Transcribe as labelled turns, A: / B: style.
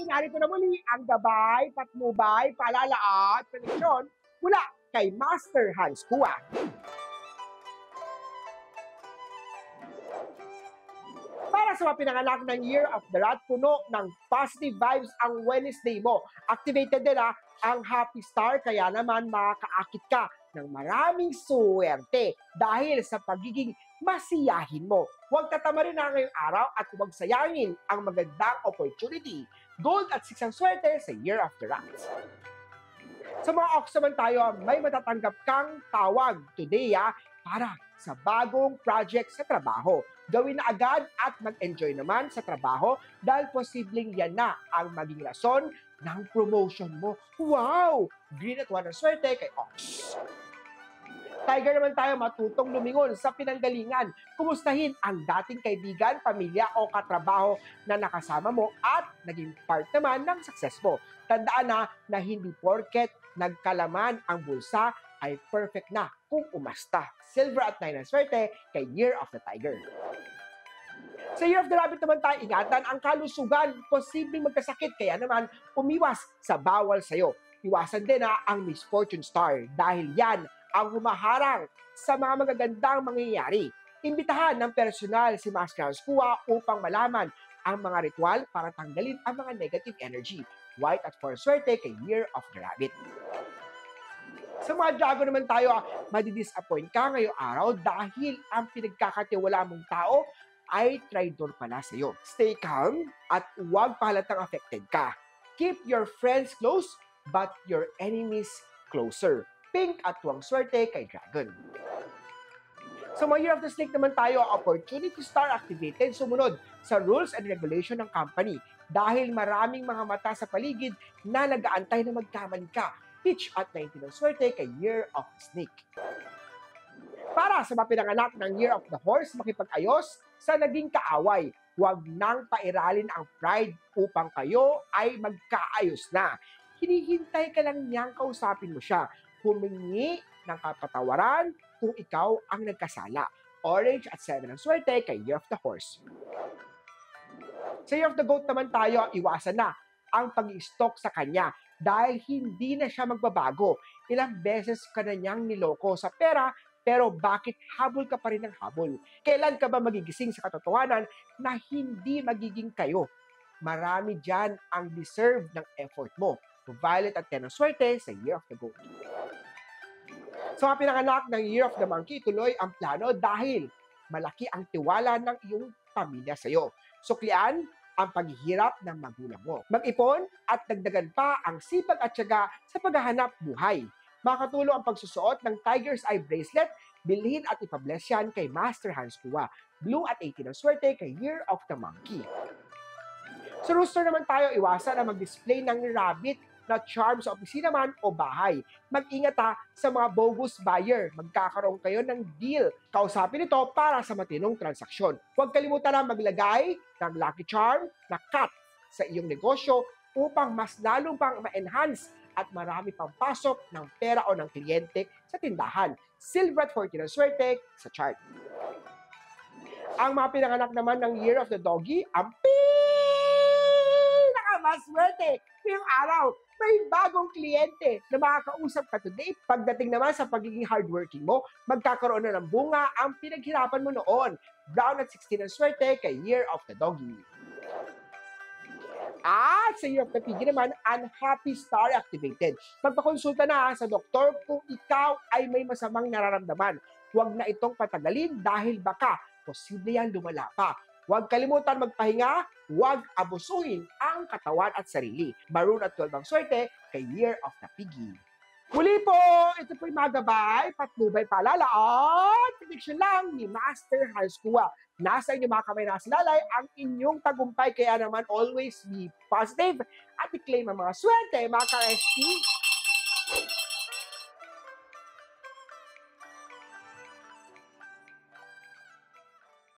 A: narito na muli ang gabay, patnubay, paalala at prediksyon mula kay Master Hans Kua. Para sa mga pinanganak ng Year of the Rat, puno ng positive vibes ang Wednesday mo. Activated din ang Happy Star, kaya naman makakaakit ka ng maraming swerte dahil sa pagiging masiyahin mo. Huwag tatamarin na ngayong araw at huwag sayangin ang magandang opportunity. Gold at 6 ang swerte sa Year of the Rat. Sa mga Ox naman tayo, may matatanggap kang tawag today para sa bagong project sa trabaho. Gawin na agad at mag-enjoy naman sa trabaho dahil posibleng yan na ang maging rason ng promotion mo. Wow! Green at 1 ang swerte kay Ox. Tiger naman tayo, matutong lumingon sa pinanggalingan. Kumustahin ang dating kaibigan, pamilya o katrabaho na nakasama mo at naging part naman ng success mo. Tandaan na hindi porket nagkalaman ang bulsa ay perfect na kung umasta. Silver at 9 ang swerte kay Year of the Tiger. Sa Year of the Rabbit naman tayo, ingatan ang kalusugan. Posibleng magkasakit, kaya naman umiwas sa bawal sa'yo. Iwasan din ang misfortune star dahil yan ang humaharang sa mga magagandang mangyayari. Imbitahan ng personal si Master Hans Kua upang malaman ang mga ritual para tanggalin ang mga negative energy. White at 4 swerte kay Year of the Rabbit. Sa mga Dragon naman tayo, madidisappoint ka ngayong araw dahil ang pinagkakatiwala mong tao ay traitor pala sa iyo. Stay calm at huwag pahalatang affected ka. Keep your friends close but your enemies closer. Pink at 2 swerte kay Dragon. Sa mga Year of the Snake naman tayo, opportunity star activated, sumunod sa rules and regulation ng company dahil maraming mga mata sa paligid na nag-aantay na magkamali ka. Pitch at 19 ang swerte kay Year of the Snake. Para sa mga pinanganak ng Year of the Horse, makipag-ayos sa naging kaaway. Huwag nang pairalin ang pride upang kayo ay magkaayos na. Hinihintay ka lang niyang kausapin mo siya. Humingi ng kapatawaran kung ikaw ang nagkasala. Orange at 7 ang swerte kay Year of the Horse. Sa Year of the Goat naman tayo, iwasan na ang pag-i-stalk sa kanya dahil hindi na siya magbabago. Ilang beses ka na niyang niloko sa pera, pero bakit habol ka pa rin ng habol? Kailan ka ba magigising sa katotohanan na hindi magiging kayo? Marami dyan ang deserve ng effort mo. Violet at 10 ang swerte sa Year of the Goat. Sa mga pinanganak ng Year of the Monkey, tuloy ang plano dahil malaki ang tiwala ng iyong pamilya sa iyo. Suklian ang paghihirap ng magulang mo. Mag-ipon at dagdagan pa ang sipag at tiyaga sa paghahanap buhay. Makatulong ang pagsusuot ng Tiger's Eye Bracelet, bilhin at ipabless yan kay Master Hans Kua. Blue at 18 ang swerte kay Year of the Monkey. Sa Rooster naman tayo, iwasan na mag-display ng rabbit na charm sa opisina man o bahay. Mag-ingat sa mga bogus buyer. Magkakaroon kayo ng deal. Kausapin ito para sa matinong transaksyon. Huwag kalimutan na maglagay ng lucky charm na cut sa iyong negosyo upang mas lalong pang ma-enhance at marami pang pasok ng pera o ng kliyente sa tindahan. Silver at 14 ang swerte sa chart. Ang mga pinanganak naman ng Year of the Doggy, ang pinakamaswerte ngayong araw. May bagong kliyente na makakausap ka today. Pagdating naman sa pagiging hardworking mo, magkakaroon na ng bunga ang pinaghirapan mo noon. Brown at 16 ang swerte kay Year of the Doggy. At sa Year of the Piggy naman, Unhappy Star activated. Magpakonsulta na sa doktor kung ikaw ay may masamang nararamdaman. Huwag na itong patagalin dahil baka posible yan lumala pa. Huwag kalimutan magpahinga, huwag abusuhin ang katawan at sarili. Maroon at 12 ang swerte kay Year of the Piggy. Muli po, ito po yung mga gabay, patnubay, paalala at prediction lang ni Master Hans Kua. Nasa inyo mga kamay, nasa lalay ang inyong tagumpay, kaya naman always be positive at i-claim ang mga swerte, mga ka-ST.